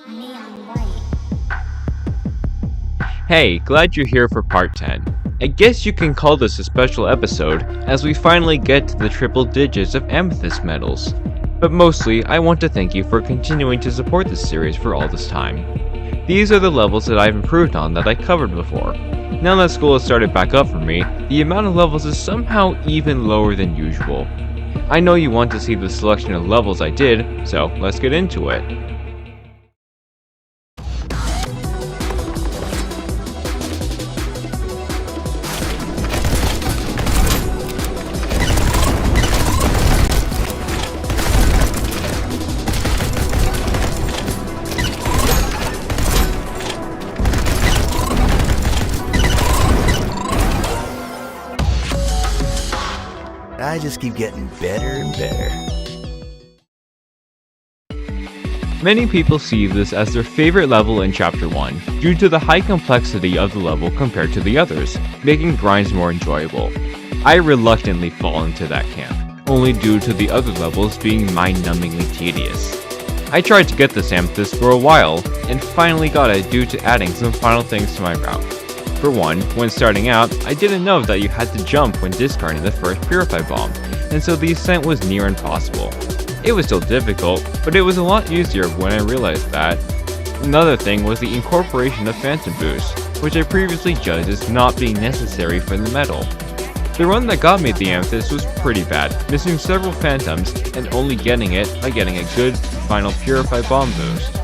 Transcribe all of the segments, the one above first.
neon white. Hey, glad you're here for part 10. I guess you can call this a special episode, as we finally get to the triple digits of Amethyst medals. But mostly, I want to thank you for continuing to support this series for all this time. These are the levels that I've improved on that I covered before. Now that school has started back up for me, the amount of levels is somehow even lower than usual. I know you want to see the selection of levels I did, so let's get into it. I just keep getting better and better. Many people see this as their favorite level in Chapter 1, due to the high complexity of the level compared to the others, making grinds more enjoyable. I reluctantly fall into that camp, only due to the other levels being mind-numbingly tedious. I tried to get this Amethyst for a while, and finally got it due to adding some final things to my route. For one, when starting out, I didn't know that you had to jump when discarding the first Purify Bomb, and so the ascent was near impossible. It was still difficult, but it was a lot easier when I realized that. Another thing was the incorporation of Phantom Boost, which I previously judged as not being necessary for the medal. The run that got me the Amethyst was pretty bad, missing several Phantoms and only getting it by getting a good final Purify Bomb boost.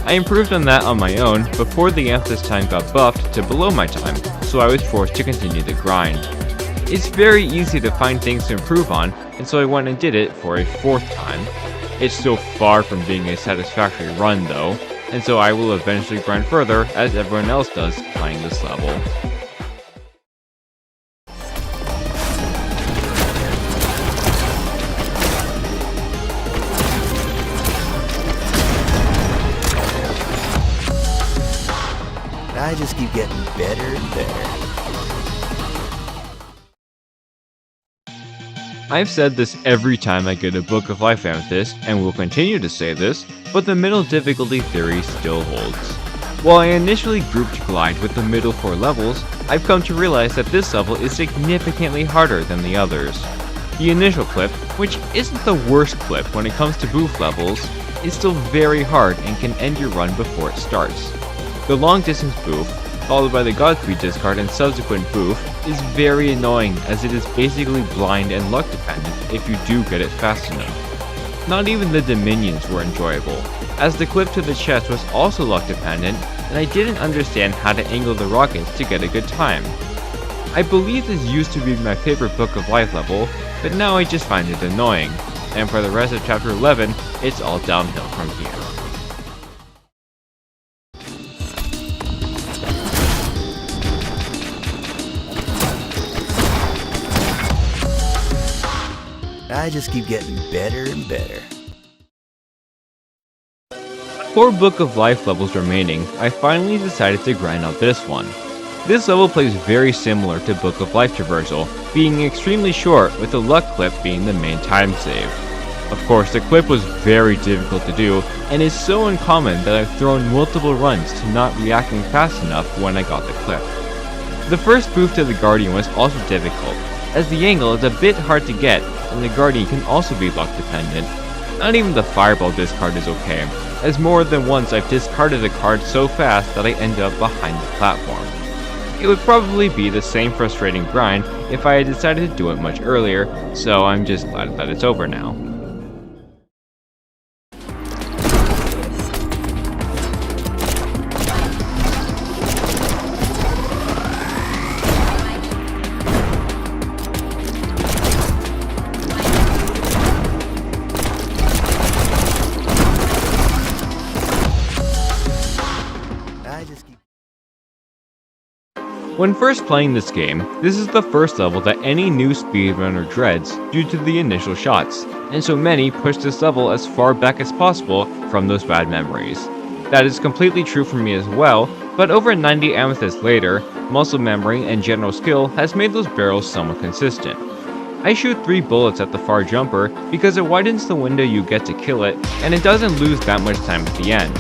I improved on that on my own before the Amethyst time got buffed to below my time, so I was forced to continue the grind. It's very easy to find things to improve on, and so I went and did it for a fourth time. It's still far from being a satisfactory run though, and so I will eventually grind further as everyone else does playing this level. I just keep getting better and better. I've said this every time I get a Book of Life Amethyst, and will continue to say this, but the middle difficulty theory still holds. While I initially grouped Glide with the middle 4 levels, I've come to realize that this level is significantly harder than the others. The initial clip, which isn't the worst clip when it comes to boof levels, is still very hard and can end your run before it starts. The long distance boof, followed by the Godstreak discard and subsequent boof, is very annoying as it is basically blind and luck dependent if you do get it fast enough. Not even the Dominions were enjoyable, as the clip to the chest was also luck dependent and I didn't understand how to angle the rockets to get a good time. I believe this used to be my favorite Book of Life level, but now I just find it annoying, and for the rest of Chapter 11, it's all downhill from here. I just keep getting better and better. 4 Book of Life levels remaining, I finally decided to grind out this one. This level plays very similar to Book of Life Traversal, being extremely short with the luck clip being the main time save. Of course, the clip was very difficult to do, and is so uncommon that I've thrown multiple runs to not reacting fast enough when I got the clip. The first boof to the Guardian was also difficult, as the angle is a bit hard to get, and the Guardian can also be luck dependent. Not even the Fireball discard is okay, as more than once I've discarded a card so fast that I end up behind the platform. It would probably be the same frustrating grind if I had decided to do it much earlier, so I'm just glad that it's over now. When first playing this game, this is the first level that any new speedrunner dreads due to the initial shots, and so many push this level as far back as possible from those bad memories. That is completely true for me as well, but over 90 Amethysts later, muscle memory and general skill has made those barrels somewhat consistent. I shoot 3 bullets at the far jumper because it widens the window you get to kill it, and it doesn't lose that much time at the end.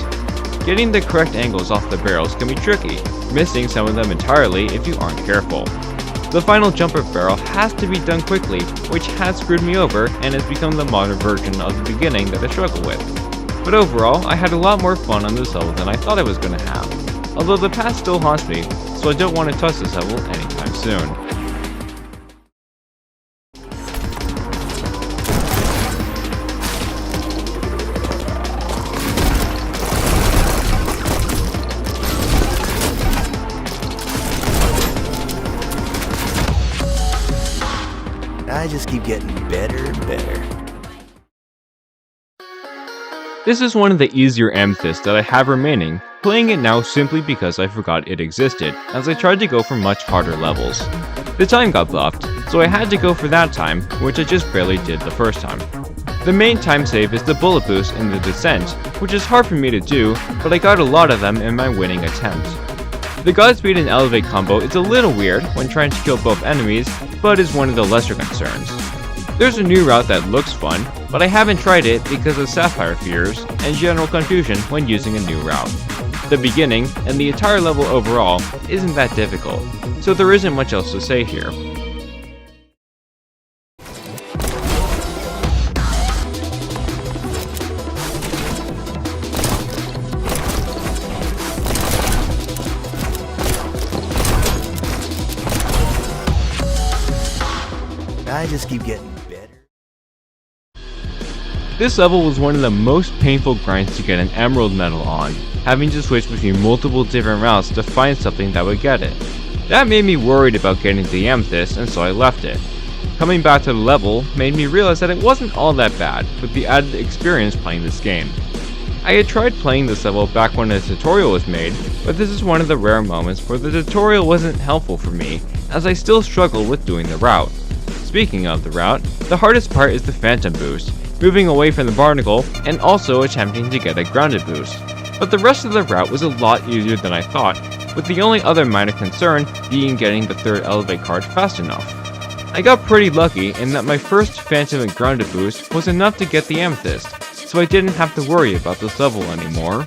Getting the correct angles off the barrels can be tricky, missing some of them entirely if you aren't careful. The final jumper barrel has to be done quickly, which has screwed me over and has become the modern version of the beginning that I struggle with. But overall, I had a lot more fun on this level than I thought I was going to have, although the past still haunts me, so I don't want to touch this level anytime soon. I just keep getting better and better. This is one of the easier Amethysts that I have remaining, playing it now simply because I forgot it existed, as I tried to go for much harder levels. The time got buffed, so I had to go for that time, which I just barely did the first time. The main time save is the bullet boost in the descent, which is hard for me to do, but I got a lot of them in my winning attempt. The Godspeed and Elevate combo is a little weird when trying to kill both enemies, but is one of the lesser concerns. There's a new route that looks fun, but I haven't tried it because of Sapphire fears and general confusion when using a new route. The beginning, and the entire level overall, isn't that difficult, so there isn't much else to say here. I just keep getting better. This level was one of the most painful grinds to get an emerald medal on, having to switch between multiple different routes to find something that would get it. That made me worried about getting the amethyst, and so I left it. Coming back to the level made me realize that it wasn't all that bad with the added experience playing this game. I had tried playing this level back when a tutorial was made, but this is one of the rare moments where the tutorial wasn't helpful for me, as I still struggle with doing the route. Speaking of the route, the hardest part is the phantom boost, moving away from the barnacle and also attempting to get a grounded boost. But the rest of the route was a lot easier than I thought, with the only other minor concern being getting the third elevate card fast enough. I got pretty lucky in that my first phantom and grounded boost was enough to get the amethyst, so I didn't have to worry about this level anymore.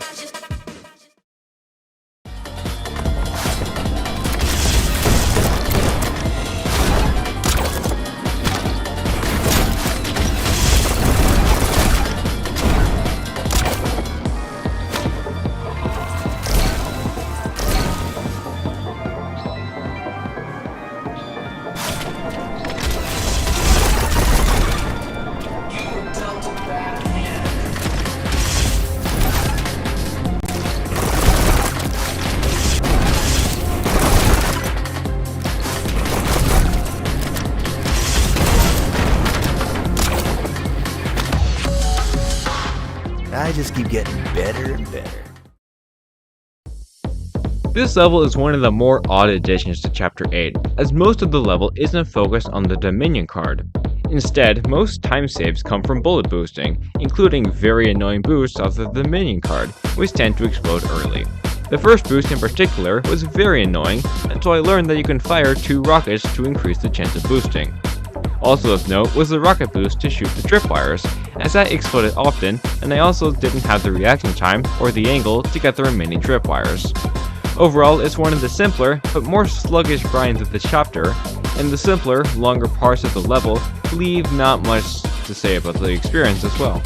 I just keep getting better and better. This level is one of the more odd additions to Chapter 8, as most of the level isn't focused on the Dominion card. Instead, most time saves come from bullet boosting, including very annoying boosts off the Dominion card, which tend to explode early. The first boost in particular was very annoying, until I learned that you can fire 2 rockets to increase the chance of boosting. Also of note was the rocket boost to shoot the tripwires, as that exploded often, and I also didn't have the reaction time or the angle to get the remaining tripwires. Overall, it's one of the simpler, but more sluggish grinds of this chapter, and the simpler, longer parts of the level leave not much to say about the experience as well.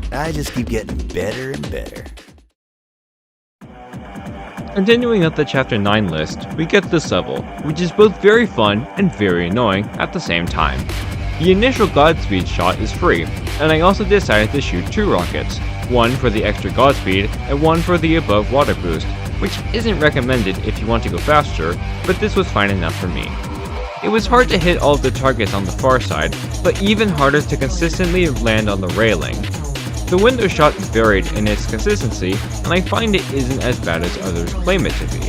I just keep getting better and better. Continuing up the Chapter 9 list, we get this level, which is both very fun and very annoying at the same time. The initial Godspeed shot is free, and I also decided to shoot 2 rockets, one for the extra Godspeed and one for the above water boost, which isn't recommended if you want to go faster, but this was fine enough for me. It was hard to hit all of the targets on the far side, but even harder to consistently land on the railing. The window shot varied in its consistency, and I find it isn't as bad as others claim it to be.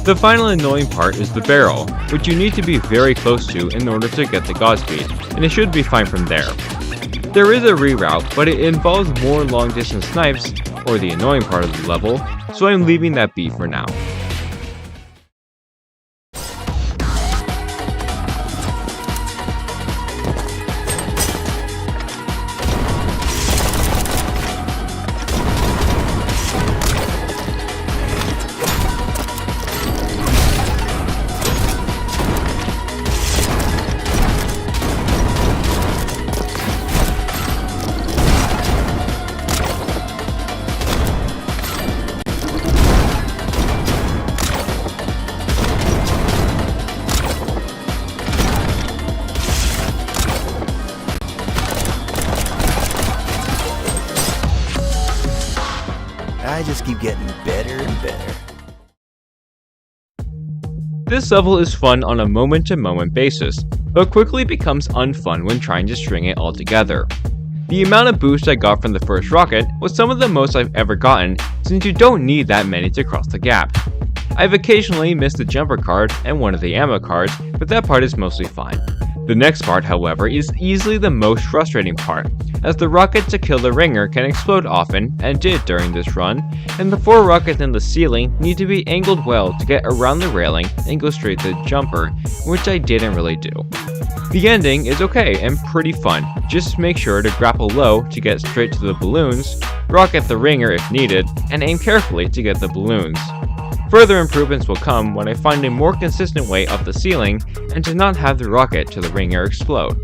The final annoying part is the barrel, which you need to be very close to in order to get the Godspeed, and it should be fine from there. There is a reroute, but it involves more long distance snipes, or the annoying part of the level, so I'm leaving that be for now. I just keep getting better and better. This level is fun on a moment-to-moment basis, but quickly becomes unfun when trying to string it all together. The amount of boost I got from the first rocket was some of the most I've ever gotten, since you don't need that many to cross the gap. I've occasionally missed the jumper card and one of the ammo cards, but that part is mostly fine. The next part, however, is easily the most frustrating part, as the rocket to kill the ringer can explode often, and did during this run, and the 4 rockets in the ceiling need to be angled well to get around the railing and go straight to the jumper, which I didn't really do. The ending is okay and pretty fun, just make sure to grapple low to get straight to the balloons, rocket the ringer if needed, and aim carefully to get the balloons. Further improvements will come when I find a more consistent way up the ceiling and to not have the rocket to the ringer explode.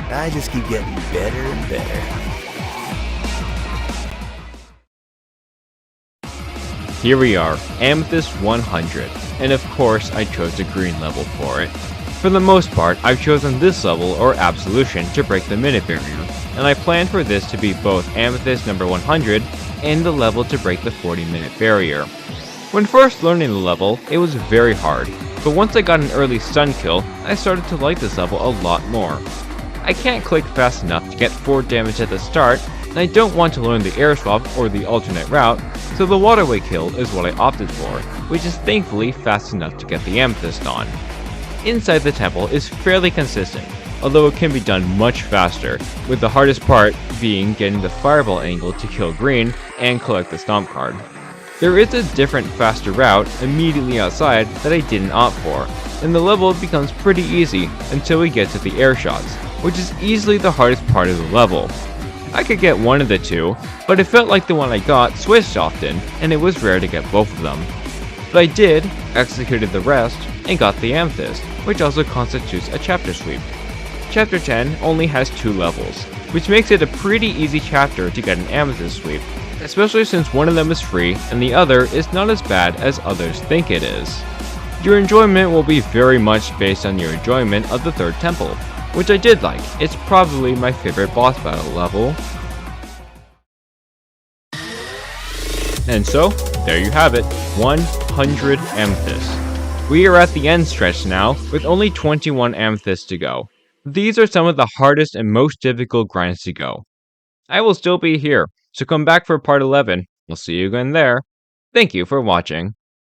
I just keep getting better and better. Here we are, Amethyst 100, and of course I chose the green level for it. For the most part, I've chosen this level or Absolution to break the minute barrier, and I planned for this to be both Amethyst number 100 and the level to break the 40-minute barrier. When first learning the level, it was very hard, but once I got an early stun kill, I started to like this level a lot more. I can't click fast enough to get 4 damage at the start, and I don't want to learn the air swap or the alternate route, so the waterway kill is what I opted for, which is thankfully fast enough to get the Amethyst on. Inside the temple is fairly consistent, although it can be done much faster, with the hardest part being getting the fireball angle to kill green and collect the stomp card. There is a different faster route immediately outside that I didn't opt for, and the level becomes pretty easy until we get to the air shots, which is easily the hardest part of the level. I could get one of the two, but it felt like the one I got switched often, and it was rare to get both of them. But I did, executed the rest, and got the Amethyst, which also constitutes a chapter sweep. Chapter 10 only has 2 levels, which makes it a pretty easy chapter to get an Amethyst sweep, especially since one of them is free and the other is not as bad as others think it is. Your enjoyment will be very much based on your enjoyment of the third temple, which I did like. It's probably my favorite boss battle level. And so, there you have it, 100 Amethysts. We are at the end stretch now, with only 21 Amethysts to go. These are some of the hardest and most difficult grinds to go. I will still be here, so come back for part 11. We'll see you again there. Thank you for watching.